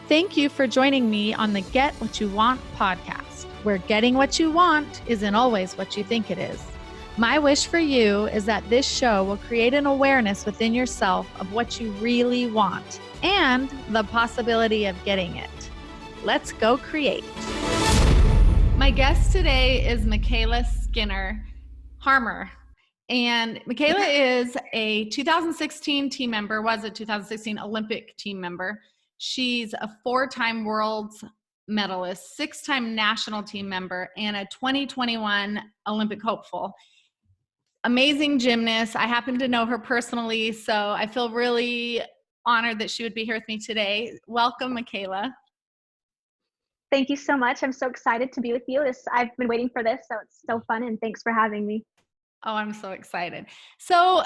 Thank you for joining me on the Get What You Want podcast, where getting what you want isn't always what you think it is. My wish for you is that this show will create an awareness within yourself of what you really want and the possibility of getting it. Let's go create. My guest today is Mykayla Skinner Harmer. And Mykayla is a 2016 team member, was a 2016 Olympic team member. She's a 4-time Worlds Medalist, 6-time national team member, and a 2021 Olympic hopeful. Amazing gymnast. I happen to know her personally, so I feel really honored that she would be here with me today. Welcome, Mykayla. Thank you so much. I'm so excited to be with you. I've been waiting for this, so it's so fun, and thanks for having me. Oh, I'm so excited. So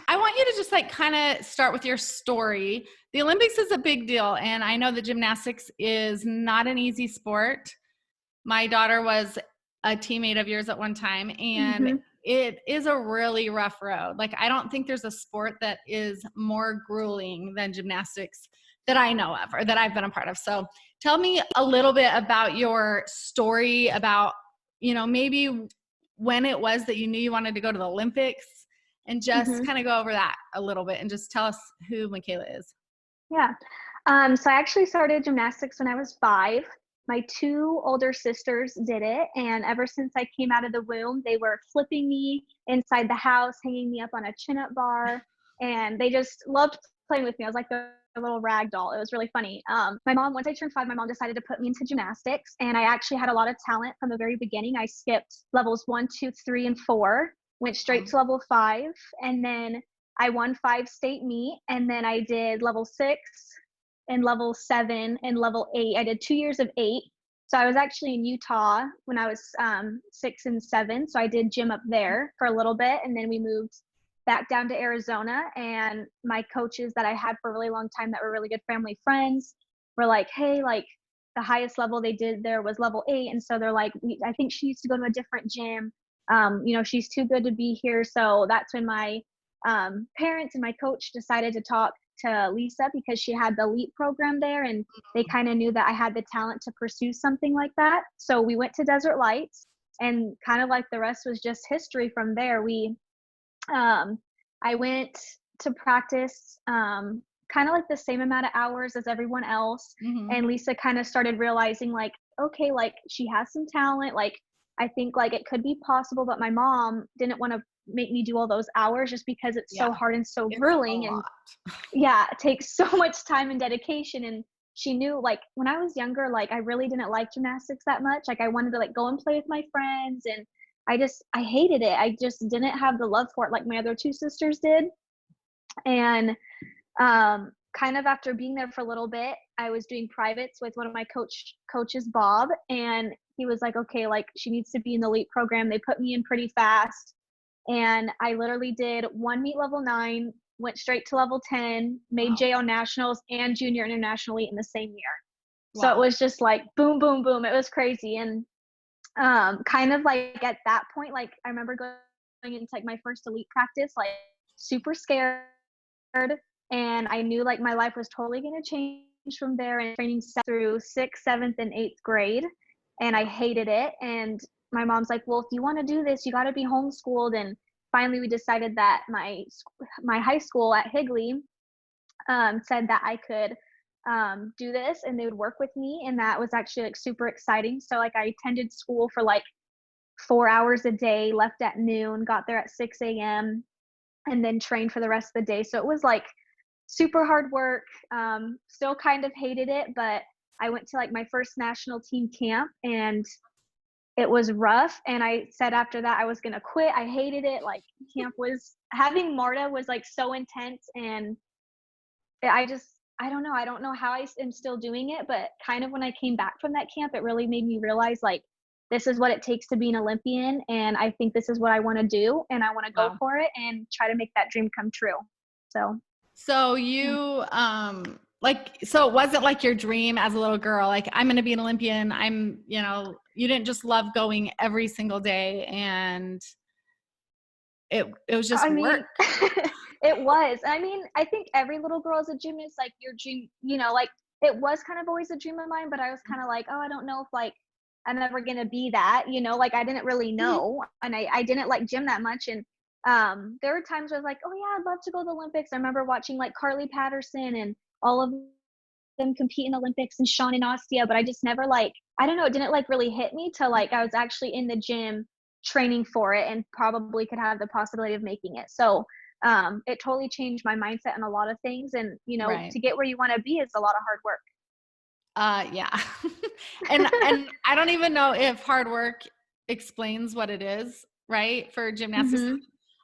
I want you to just kind of start with your story. The Olympics is a big deal, and I know that gymnastics is not an easy sport. My daughter was a teammate of yours at one time, and it is a really rough road. I don't think there's a sport that is more grueling than gymnastics that I know of or that I've been a part of. So tell me a little bit about your story, about, maybe when it was that you knew you wanted to go to the Olympics, and just kind of go over that a little bit and just tell us who Mykayla is. Yeah. So I actually started gymnastics when I was 5. My 2 older sisters did it, and ever since I came out of the womb, they were flipping me inside the house, hanging me up on a chin-up bar, and they just loved playing with me. I was like a little rag doll. It was really funny. My mom, once I turned 5, my mom decided to put me into gymnastics, and I actually had a lot of talent from the very beginning. I skipped levels 1, 2, 3, and 4, went straight to level 5, and then I won 5 state meet, and then I did level 6 and level 7 and level 8. I did 2 years of 8. So I was actually in Utah when I was 6 and 7. So I did gym up there for a little bit, and then we moved back down to Arizona. And my coaches that I had for a really long time that were really good family friends were like, hey, the highest level they did there was level 8. And so they're like, I think she needs to go to a different gym. She's too good to be here. So that's when my parents and my coach decided to talk to Lisa, because she had the elite program there, and they kind of knew that I had the talent to pursue something like that. So we went to Desert Lights, and kind of the rest was just history from there. I went to practice kind of the same amount of hours as everyone else. And Lisa kind of started realizing okay, she has some talent. I think it could be possible, but my mom didn't want to make me do all those hours just because it's so hard and so grueling. And it takes so much time and dedication. And she knew when I was younger, I really didn't like gymnastics that much. I wanted to go and play with my friends, and I hated it. I just didn't have the love for it like my other 2 sisters did. And kind of after being there for a little bit, I was doing privates with one of my coaches, Bob, and he was like, okay, she needs to be in the elite program. They put me in pretty fast. And I literally did 1 meet level 9, went straight to level 10, made JO nationals and junior international elite in the same year. Wow. So it was just boom, boom, boom. It was crazy. And kind of at that point, I remember going into my first elite practice, super scared. And I knew my life was totally going to change from there, and training through 6th, 7th, and 8th grade. And I hated it. And my mom's like, well, if you want to do this, you got to be homeschooled. And finally we decided that my high school at Higley said that I could do this, and they would work with me. And that was actually super exciting. So I attended school for 4 hours a day, left at noon, got there at 6 a.m. and then trained for the rest of the day. So it was super hard work. Still kind of hated it, but I went to my first national team camp, and it was rough. And I said after that I was going to quit. I hated it. Camp having Marta was so intense, and I don't know how I am still doing it, but kind of when I came back from that camp, it really made me realize this is what it takes to be an Olympian. And I think this is what I want to do, and I want to go for it and try to make that dream come true. So you, so it wasn't your dream as a little girl, I'm going to be an Olympian. You didn't just love going every single day, and it was just work. It was. I think every little girl is a gymnast. Your dream, it was kind of always a dream of mine, but I was kind of like, oh, I don't know if like I'm ever gonna be that, you know, like I didn't really know, and I didn't like gym that much, and there were times where I was like, oh yeah, I'd love to go to the Olympics. I remember watching like Carly Patterson and all of them compete in the Olympics and Sean and Astia, but I just never like, I don't know, it didn't like really hit me till like I was actually in the gym training for it and probably could have the possibility of making it. So it totally changed my mindset on a lot of things. And, you know, Right. to get where you want to be is a lot of hard work. Yeah. and I don't even know if hard work explains what it is, right? For gymnastics. Mm-hmm.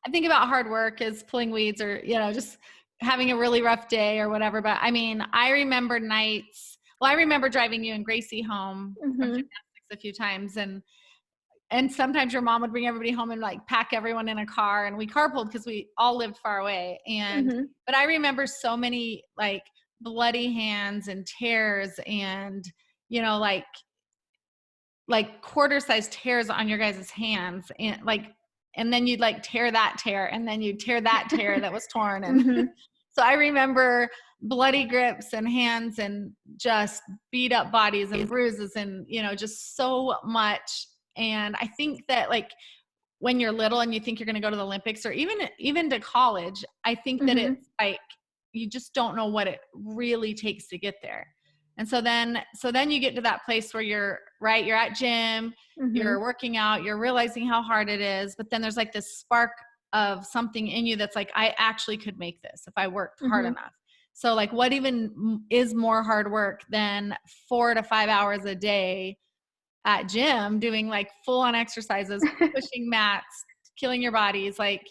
I think about hard work as pulling weeds or, you know, just having a really rough day or whatever. But I mean, I remember nights, well, I remember driving you and Gracie home from Mm-hmm. gymnastics a few times, and sometimes your mom would bring everybody home and like pack everyone in a car, and we carpooled because we all lived far away. And, Mm-hmm. but I remember so many like bloody hands and tears and, you know, like quarter size tears on your guys' hands, and like, and then you'd like tear that tear, and then you'd tear that tear that was torn. And Mm-hmm. so I remember bloody grips and hands and just beat up bodies and bruises and, you know, just so much. And I think that like when you're little and you think you're going to go to the Olympics or even to college, I think that Mm-hmm. it's like, you just don't know what it really takes to get there. And so then you get to that place where you're right, you're at gym, Mm-hmm. you're working out, you're realizing how hard it is, but then there's like this spark of something in you that's like, I actually could make this if I worked hard Mm-hmm. enough. So like, what even is more hard work than 4 to 5 hours a day at gym doing like full on exercises, pushing mats, killing your bodies? Like,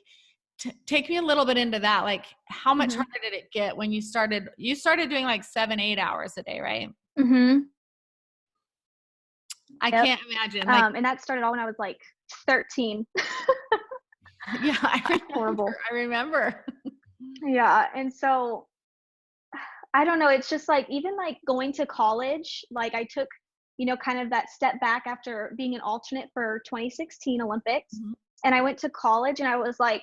take me a little bit into that. Like, how much Mm-hmm. harder did it get when you started doing like 7-8 hours a day, right? Mm-hmm. I Yep. can't imagine. Like, And that started all when I was like 13. yeah, Horrible. I remember. Yeah. And so I don't know. It's just like, even like going to college, like I took, you know, kind of that step back after being an alternate for 2016 Olympics. Mhm. And I went to college and I was like,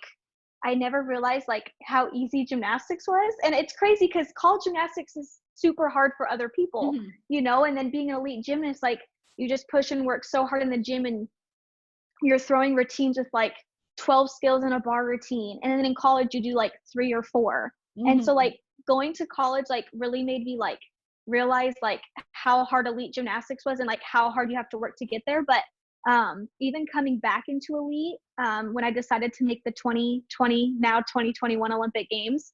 I never realized like how easy gymnastics was. And it's crazy because college gymnastics is super hard for other people, Mhm. you know, and then being an elite gymnast, like you just push and work so hard in the gym and you're throwing routines with like 12 skills in a bar routine. And then in college, you do like 3 or 4. And so, Mhm. like, going to college, like, really made me like realize like how hard elite gymnastics was and like how hard you have to work to get there. But even coming back into elite, when I decided to make the 2020, now 2021 Olympic Games,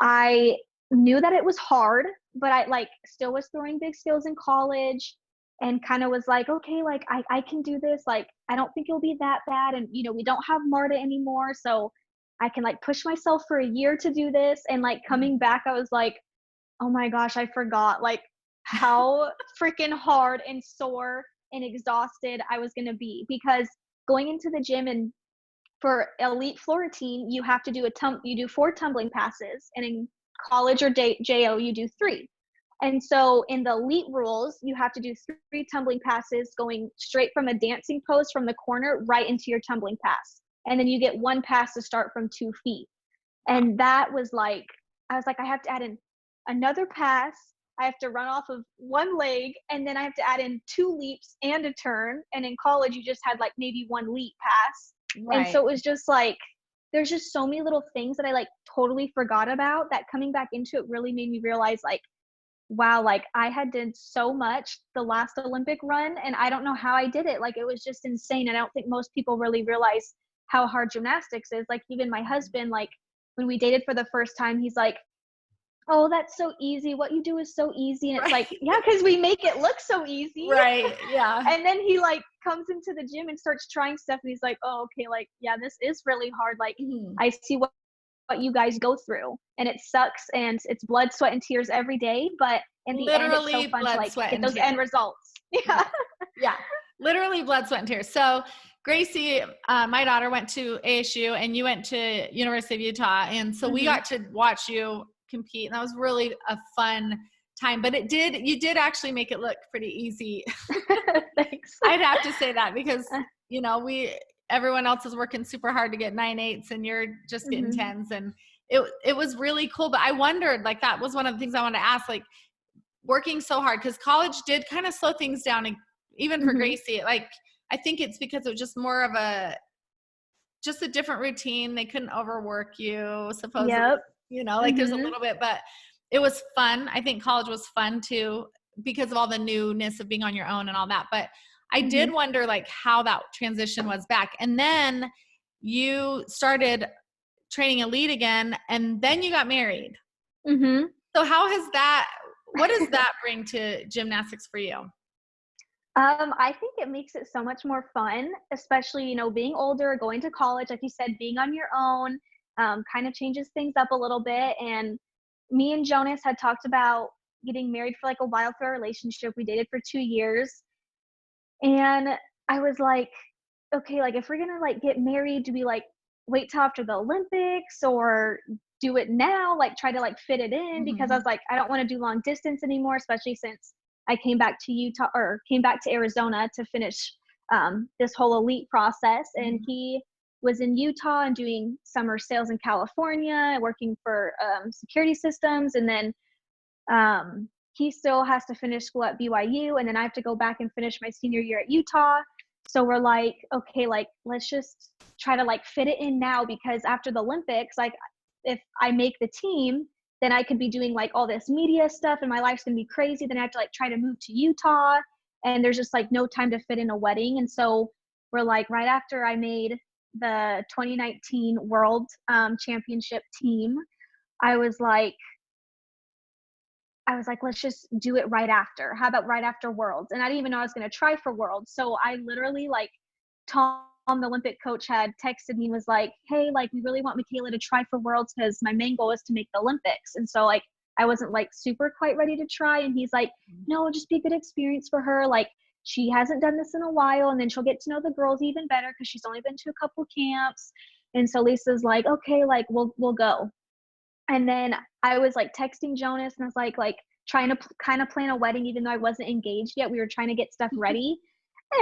I knew that it was hard, but I like still was throwing big skills in college and kind of was like, okay, like I can do this. Like, I don't think it'll be that bad. And, you know, we don't have Marta anymore. So I can like push myself for a year to do this. And like coming back, I was like, oh my gosh, I forgot like how freaking hard and sore and exhausted I was going to be, because going into the gym and for elite floor routine, you have to do you do 4 tumbling passes, and in college or JO, you do 3. And so in the elite rules, you have to do 3 tumbling passes going straight from a dancing pose from the corner right into your tumbling pass. And then you get 1 pass to start from 2 feet. And that was like, I was like, I have to add in another pass. I have to run off of 1 leg, and then I have to add in 2 leaps and a turn. And in college, you just had like maybe 1 leap pass. And so Right. it was just like, there's just so many little things that I like totally forgot about, that coming back into it really made me realize like, wow, like I had done so much the last Olympic run and I don't know how I did it. Like it was just insane. And I don't think most people really realize how hard gymnastics is. Like even my husband, like when we dated for the first time, he's like, oh, that's so easy. What you do is so easy. And it's Right. like, yeah, because we make it look so easy. Right. Yeah. And then he like comes into the gym and starts trying stuff and he's like, oh, okay, like, yeah, this is really hard. Like Mhm. I see what you guys go through and it sucks and it's blood, sweat, and tears every day. But in the end, it's so Literally fun to blood, like sweat, get and those tears. end results. Yeah. Yeah. Yeah. Literally blood, sweat, and tears. So Gracie, my daughter, went to ASU and you went to University of Utah. And so we Mm-hmm. got to watch you compete. And that was really a fun time, but you did actually make it look pretty easy. Thanks. I'd have to say that because, you know, everyone else is working super hard to get 9/8 and you're just getting Mm-hmm. 10s. And it was really cool. But I wondered, like, that was one of the things I wanted to ask, like, working so hard, because college did kind of slow things down, and even for Gracie, like, I think it's because it was just more of just a different routine. They couldn't overwork you, supposedly, you know, like there's a little bit, but it was fun. I think college was fun too, because of all the newness of being on your own and all that. But I did wonder like how that transition was back. And then you started training elite again, and then you got married. So how has that, what does that bring to gymnastics for you? I think it makes it so much more fun, especially, you know, being older, going to college, like you said, being on your own, kind of changes things up a little bit. And me and Jonas had talked about getting married for like a while through our relationship. We dated for 2 years. And I was like, okay, like if we're gonna like get married, do we like wait till after the Olympics or do it now? Like try to like fit it in, because I was like, I don't want to do long distance anymore, especially since I came back to Arizona to finish this whole elite process. And he was in Utah and doing summer sales in California, working for security systems. And then he still has to finish school at BYU, and then I have to go back and finish my senior year at Utah. So we're like, okay, like let's just try to like fit it in now, because after the Olympics, like if I make the team, then I could be doing like all this media stuff and my life's gonna be crazy. Then I have to like try to move to Utah, and there's just like no time to fit in a wedding. And so we're like, right after I made the 2019 World Championship team, I was like, let's just do it right after. How about right after Worlds? And I didn't even know I was going to try for Worlds. So I literally, like, Tom, the Olympic coach, had texted me and was like, hey, like, we really want Mykayla to try for Worlds because my main goal is to make the Olympics. And so, like, I wasn't, like, super quite ready to try. And he's like, no, it'll just be a good experience for her. Like, she hasn't done this in a while, and then she'll get to know the girls even better because she's only been to a couple camps. And so Lisa's like, okay, like, we'll go. And then I was like texting Jonas, and I was like trying to kind of plan a wedding, even though I wasn't engaged yet. We were trying to get stuff ready.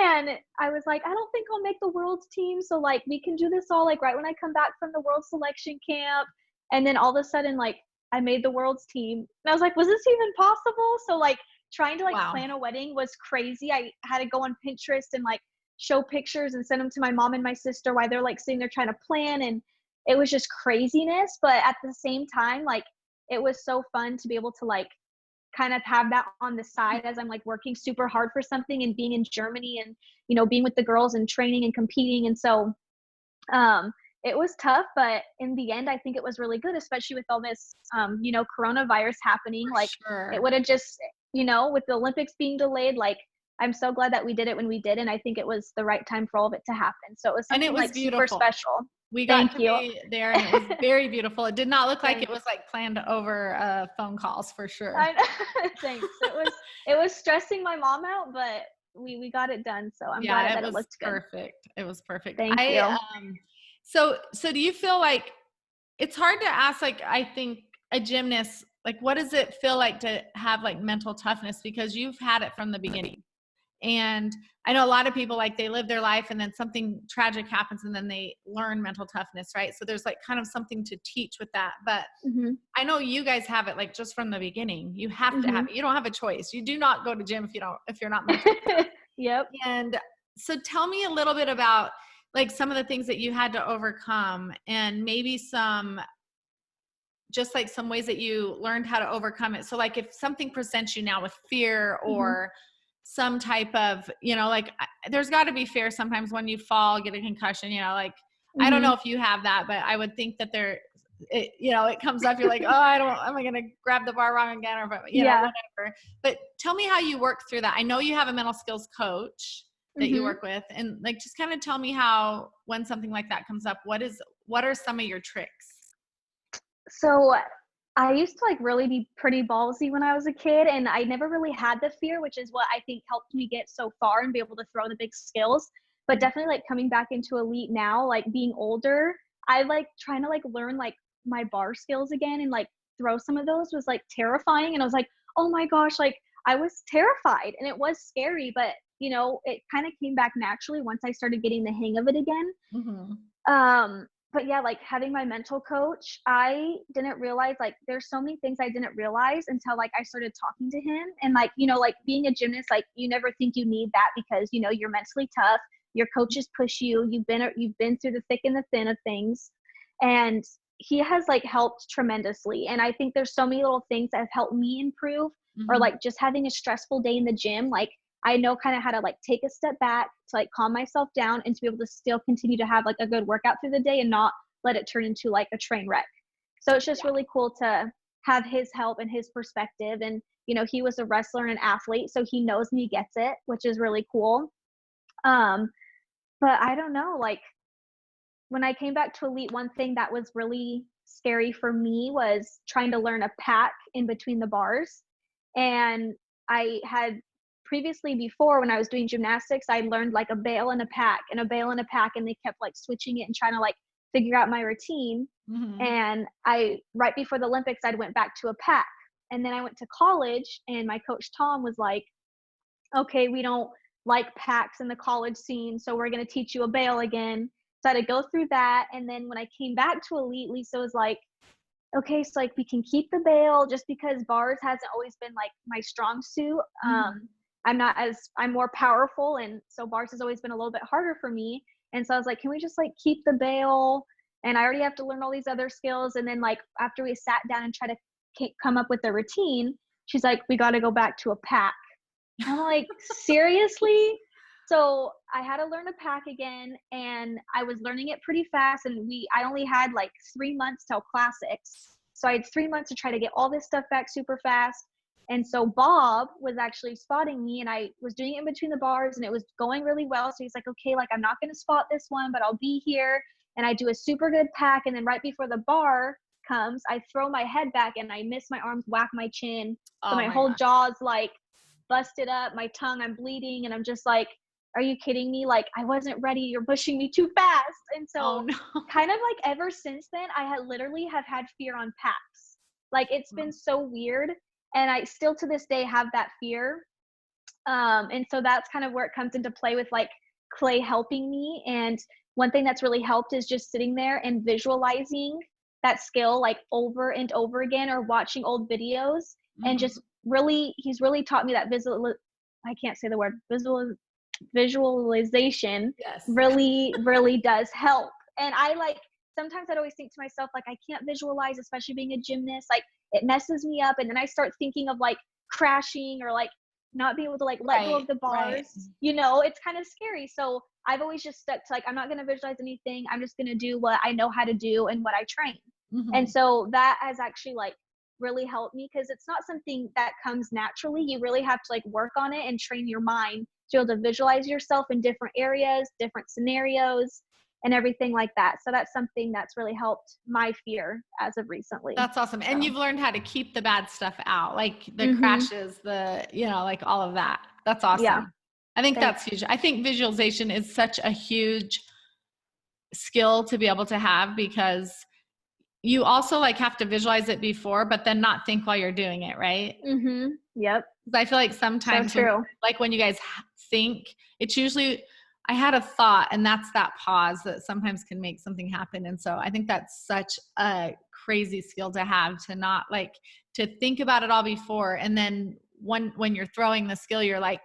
And I was like, I don't think I'll make the Worlds team. So like, we can do this all like right when I come back from the World selection camp. And then all of a sudden, like I made the Worlds team, and I was like, was this even possible? So like trying to like plan a wedding was crazy. I had to go on Pinterest and like show pictures and send them to my mom and my sister while they're like sitting there trying to plan. And it was just craziness. But at the same time, like it was so fun to be able to like kind of have that on the side as I'm like working super hard for something and being in Germany and, you know, being with the girls and training and competing. And so it was tough, but in the end, I think it was really good, especially with all this, you know, coronavirus happening. Like it would have just, you know, with the Olympics being delayed, like I'm so glad that we did it when we did. And I think it was the right time for all of it to happen. So it was something like super special. We got to be there, and it was very beautiful. It did not look like it was like planned over phone calls for sure. Thanks. It was stressing my mom out, but we got it done. So I'm glad that it looked perfect. It was perfect. Thank you. So do you feel like it's hard to ask, like, I think a gymnast, like, what does it feel like to have like mental toughness? Because you've had it from the beginning. And I know a lot of people, like they live their life and then something tragic happens and then they learn mental toughness, right? So there's like kind of something to teach with that. But I know you guys have it like just from the beginning. You have to have it. You don't have a choice. You do not go to gym if you're not mentally tough. Yep. And so tell me a little bit about like some of the things that you had to overcome, and maybe some ways that you learned how to overcome it. So like if something presents you now with fear or some type of, you know, like there's got to be fear sometimes when you fall, get a concussion, you know, like I don't know if you have that, but I would think that it comes up, you're like, oh, am I going to grab the bar wrong again, or you know, whatever. But tell me how you work through that. I know you have a mental skills coach that you work with, and like just kind of tell me how, when something like that comes up, what are some of your tricks? So I used to like really be pretty ballsy when I was a kid, and I never really had the fear, which is what I think helped me get so far and be able to throw the big skills. But definitely like coming back into elite now, like being older, I like trying to like learn like my bar skills again and like throw some of those was like terrifying. And I was like, oh my gosh, like I was terrified, and it was scary, but you know, it kind of came back naturally once I started getting the hang of it again. but yeah, like having my mental coach, I didn't realize like there's so many things I didn't realize until like I started talking to him. And like, you know, like being a gymnast, like you never think you need that because, you know, you're mentally tough, your coaches push you, you've been through the thick and the thin of things. And he has like helped tremendously. And I think there's so many little things that have helped me improve, or like just having a stressful day in the gym. Like I know kind of how to like take a step back to like calm myself down and to be able to still continue to have like a good workout through the day and not let it turn into like a train wreck. So it's just really cool to have his help and his perspective. And, you know, he was a wrestler and an athlete, so he knows and he gets it, which is really cool. But I don't know, like when I came back to elite, one thing that was really scary for me was trying to learn a pack in between the bars. And I had previously, before when I was doing gymnastics, I learned like a bail and a pack and a bail and a pack, and they kept like switching it and trying to like figure out my routine. And right before the Olympics, I went back to a pack. And then I went to college, and my coach Tom was like, okay, we don't like packs in the college scene, so we're going to teach you a bail again. So I had to go through that. And then when I came back to elite, Lisa was like, okay, so like we can keep the bail, just because bars hasn't always been like my strong suit. I'm more powerful, and so bars has always been a little bit harder for me. And so I was like, can we just like keep the bail? And I already have to learn all these other skills. And then like after we sat down and tried to come up with a routine, she's like, we got to go back to a pack. I'm like, seriously? So I had to learn a pack again, and I was learning it pretty fast. And I only had like 3 months till classics. So I had 3 months to try to get all this stuff back super fast. And so Bob was actually spotting me, and I was doing it in between the bars, and it was going really well. So he's like, okay, like I'm not going to spot this one, but I'll be here. And I do a super good pack. And then right before the bar comes, I throw my head back and I miss my arms, whack my chin. So my whole jaw's like busted up, my tongue, I'm bleeding. And I'm just like, are you kidding me? Like, I wasn't ready. You're pushing me too fast. And so kind of like ever since then, I had literally have had fear on packs. Like it's been so weird. And I still to this day have that fear. And so that's kind of where it comes into play with like Clay helping me. And one thing that's really helped is just sitting there and visualizing that skill like over and over again, or watching old videos and just really, he's really taught me that visualization really, really does help. And I like, sometimes I'd always think to myself, like, I can't visualize, especially being a gymnast, like it messes me up. And then I start thinking of like crashing or like not being able to like let go of the bars, you know, it's kind of scary. So I've always just stuck to like, I'm not going to visualize anything. I'm just going to do what I know how to do and what I train. And so that has actually like really helped me, because it's not something that comes naturally. You really have to like work on it and train your mind to be able to visualize yourself in different areas, different scenarios, and everything like that. So that's something that's really helped my fear as of recently. That's awesome. So. And you've learned how to keep the bad stuff out, like the crashes, the, you know, like all of that. That's awesome. Yeah. I think that's huge. I think visualization is such a huge skill to be able to have, because you also like have to visualize it before, but then not think while you're doing it. Right. Yep. I feel like sometimes when you guys think, it's usually, I had a thought, and that's that pause that sometimes can make something happen. And so I think that's such a crazy skill to have, to not like, to think about it all before. And then when you're throwing the skill, you're like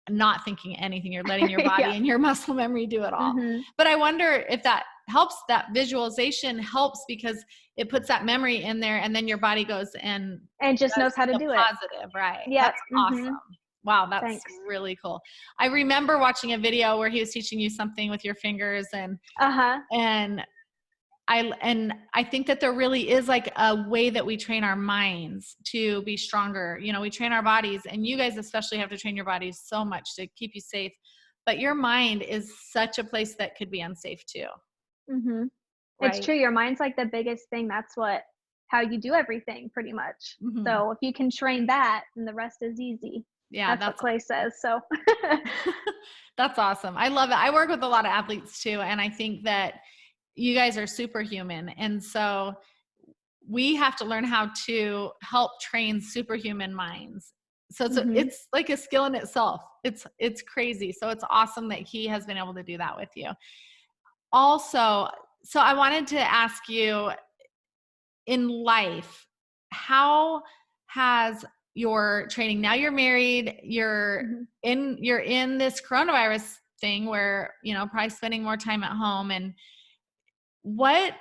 not thinking anything, you're letting your body and your muscle memory do it all. But I wonder if that helps, that visualization helps, because it puts that memory in there, and then your body goes and just knows how to do positive, right? Yeah. That's awesome. Wow, that's really cool. I remember watching a video where he was teaching you something with your fingers, and and I think that there really is like a way that we train our minds to be stronger. You know, we train our bodies, and you guys especially have to train your bodies so much to keep you safe. But your mind is such a place that could be unsafe too. Right? It's true. Your mind's like the biggest thing. That's how you do everything pretty much. So if you can train that, then the rest is easy. Yeah, that's what Clay says. So that's awesome. I love it. I work with a lot of athletes too, and I think that you guys are superhuman. And so we have to learn how to help train superhuman minds. So it's like a skill in itself. It's crazy. So it's awesome that he has been able to do that with you. Also, So I wanted to ask you, in life, how has your training, now you're married, you're in this coronavirus thing where, probably spending more time at home, and what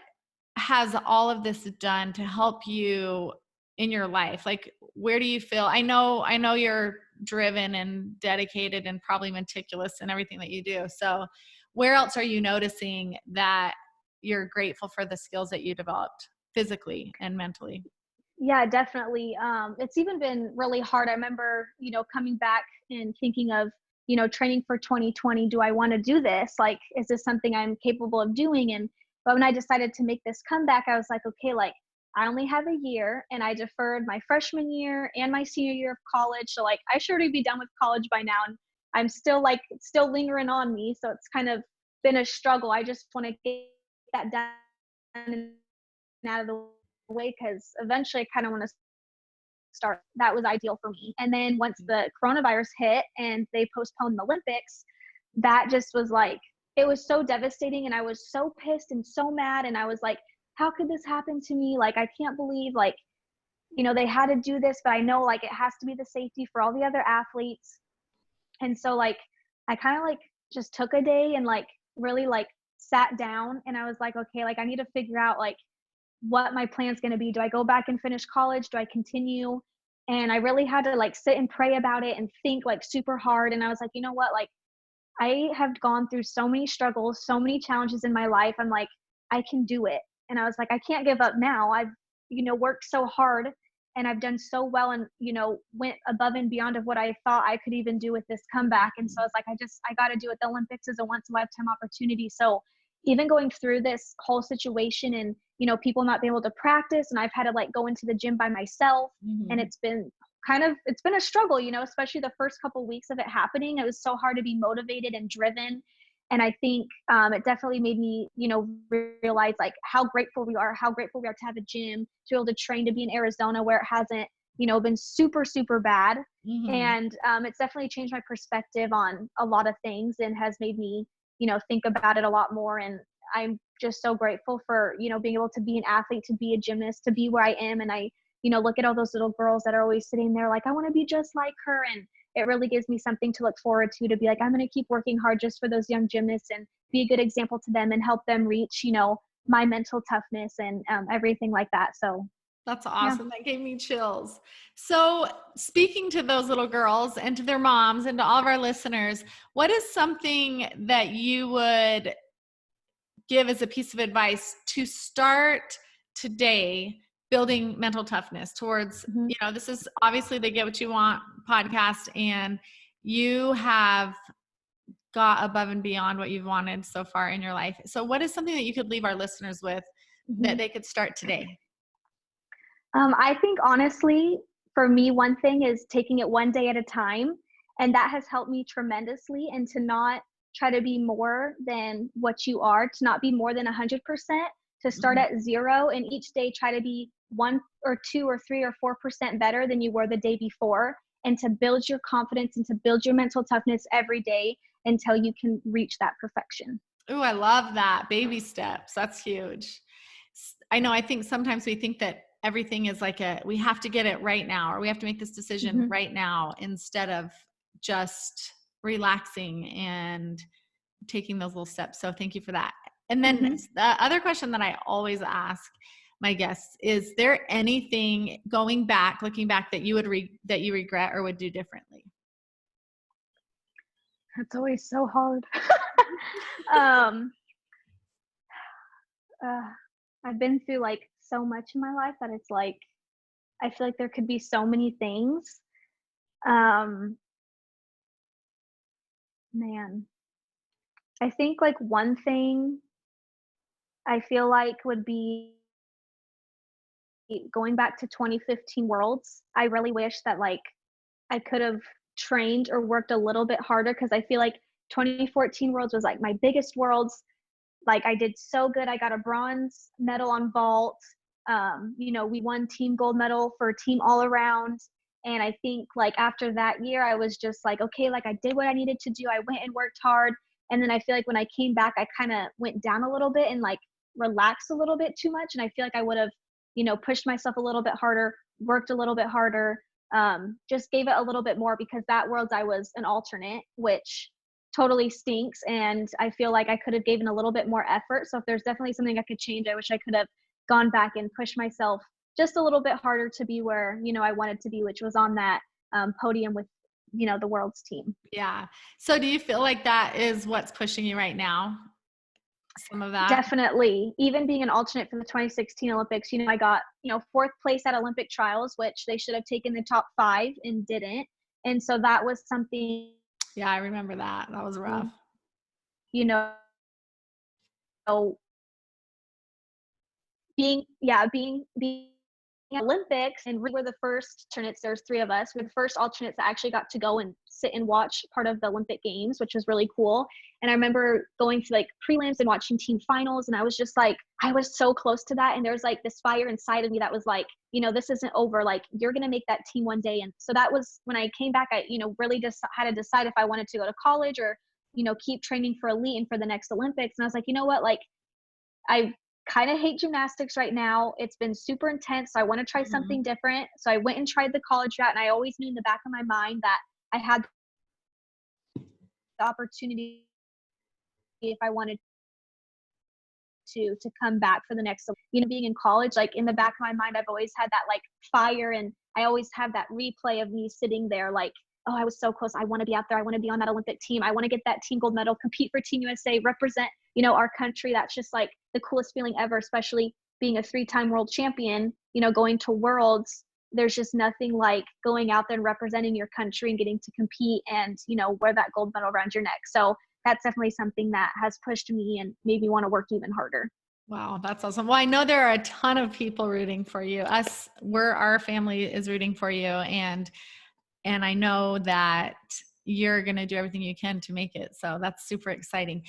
has all of this done to help you in your life? Like, where do you feel, I know you're driven and dedicated and probably meticulous in everything that you do. So where else are you noticing that you're grateful for the skills that you developed physically and mentally? Yeah, definitely. It's even been really hard. I remember, coming back and thinking of, training for 2020. Do I want to do this? Like, is this something I'm capable of doing? But when I decided to make this comeback, I was like, okay, like I only have a year, and I deferred my freshman year and my senior year of college. So like I should already be done with college by now. And I'm still it's still lingering on me. So it's kind of been a struggle. I just want to get that done and out of the way, because eventually I kind of want to start. That was ideal for me. And then once the coronavirus hit and they postponed the Olympics, that just was like, it was so devastating. And I was so pissed and so mad. And I was like, how could this happen to me? Like, I can't believe, like, they had to do this, but I know like it has to be the safety for all the other athletes. And so like, I kind of like just took a day and like really like sat down, and I was like, okay, like I need to figure out like what my plan's going to be. Do I go back and finish college? Do I continue? And I really had to like sit and pray about it and think like super hard. And I was like, you know what? Like, I have gone through so many struggles, so many challenges in my life. I'm like, I can do it. And I was like, I can't give up now. I've, worked so hard, and I've done so well, and, went above and beyond of what I thought I could even do with this comeback. And so I was like, I got to do it. The Olympics is a once in a lifetime opportunity. So even going through this whole situation and, people not being able to practice, and I've had to like go into the gym by myself, and it's been a struggle, especially the first couple of weeks of it happening. It was so hard to be motivated and driven. And I think it definitely made me, realize like how grateful we are to have a gym, to be able to train, to be in Arizona where it hasn't, been super, super bad. And it's definitely changed my perspective on a lot of things, and has made me, think about it a lot more. And I'm just so grateful for, being able to be an athlete, to be a gymnast, to be where I am. And I, look at all those little girls that are always sitting there like, I want to be just like her. And it really gives me something to look forward to be like, I'm going to keep working hard just for those young gymnasts and be a good example to them and help them reach, my mental toughness and everything like that. So that's awesome. Yeah. That gave me chills. So speaking to those little girls and to their moms and to all of our listeners, what is something that you would give as a piece of advice to start today building mental toughness towards, this is obviously the Get What You Want podcast, and you have got above and beyond what you've wanted so far in your life. So what is something that you could leave our listeners with that they could start today? I think honestly, for me, one thing is taking it one day at a time. And that has helped me tremendously, and to not try to be more than what you are, to not be more than 100%, to start at 0, and each day try to be 1 or 2 or 3 or 4% better than you were the day before, and to build your confidence and to build your mental toughness every day until you can reach that perfection. Ooh, I love that. Baby steps. That's huge. I know. I think sometimes we think that everything is like we have to get it right now, or we have to make this decision right now, instead of just relaxing and taking those little steps. So thank you for that. And then the other question that I always ask my guests, is there anything looking back that you would that you regret or would do differently? That's always so hard. I've been through like so much in my life that it's like, I feel like there could be so many things. Man, I think like one thing I feel like would be going back to 2015 Worlds. I really wish that like I could have trained or worked a little bit harder, because I feel like 2014 Worlds was like my biggest Worlds. Like I did so good. I got a bronze medal on vault. We won team gold medal for team all around. And I think like after that year, I was just like, okay, like I did what I needed to do. I went and worked hard. And then I feel like when I came back, I kind of went down a little bit and like relaxed a little bit too much. And I feel like I would have, pushed myself a little bit harder, worked a little bit harder, just gave it a little bit more, because that Worlds I was an alternate, which totally stinks. And I feel like I could have given a little bit more effort. So if there's definitely something I could change, I wish I could have gone back and pushed myself just a little bit harder to be where, I wanted to be, which was on that podium with, the Worlds team. Yeah. So do you feel like that is what's pushing you right now? Some of that? Definitely. Even being an alternate for the 2016 Olympics, I got, 4th place at Olympic trials, which they should have taken the top 5 and didn't. And so that was something. Yeah, I remember that. That was rough. Being Olympics, and we were the first alternates. There's 3 of us. We're the first alternates that actually got to go and sit and watch part of the Olympic Games, which was really cool. And I remember going to like prelims and watching team finals, and I was just like, I was so close to that. And there's like this fire inside of me that was like, this isn't over. Like, you're going to make that team one day. And so that was when I came back, I, really just had to decide if I wanted to go to college or, keep training for elite and for the next Olympics. And I was like, you know what, like, I kind of hate gymnastics right now. It's been super intense. So I want to try something different. So I went and tried the college route, and I always knew in the back of my mind that I had the opportunity, if I wanted to come back for the next, being in college, like in the back of my mind, I've always had that like fire, and I always have that replay of me sitting there like, oh, I was so close. I want to be out there. I want to be on that Olympic team. I want to get that team gold medal, compete for Team USA, represent, our country. That's just like the coolest feeling ever, especially being a 3-time world champion, going to Worlds. There's just nothing like going out there and representing your country and getting to compete and, wear that gold medal around your neck. So that's definitely something that has pushed me and made me want to work even harder. Wow, that's awesome. Well, I know there are a ton of people rooting for you. Our family is rooting for you. And I know that you're going to do everything you can to make it. So that's super exciting.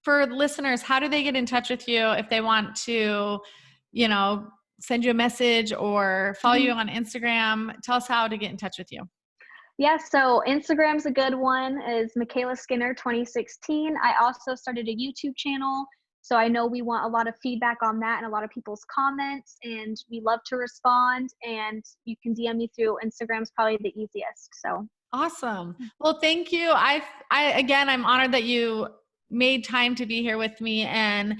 For listeners, how do they get in touch with you if they want to, send you a message or follow you on Instagram? Tell us how to get in touch with you. Yeah, so Instagram's a good one, is Mykayla Skinner 2016. I also started a YouTube channel. So I know we want a lot of feedback on that and a lot of people's comments, and we love to respond, and you can DM me through Instagram's probably the easiest. So awesome. Well, thank you. I'm honored that you made time to be here with me, and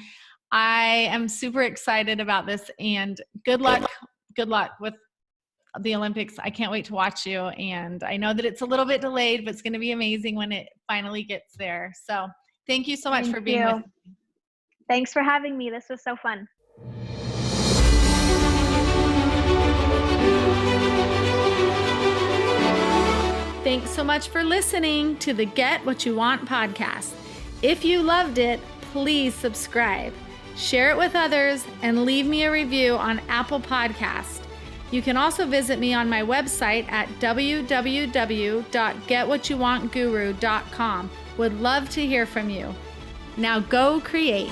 I am super excited about this, and good luck with the Olympics. I can't wait to watch you. And I know that it's a little bit delayed, but it's going to be amazing when it finally gets there. So thank you so much for being with me. Thanks for having me. This was so fun. Thanks so much for listening to the Get What You Want podcast. If you loved it, please subscribe, share it with others, and leave me a review on Apple Podcasts. You can also visit me on my website at www.getwhatyouwantguru.com. Would love to hear from you. Now go create.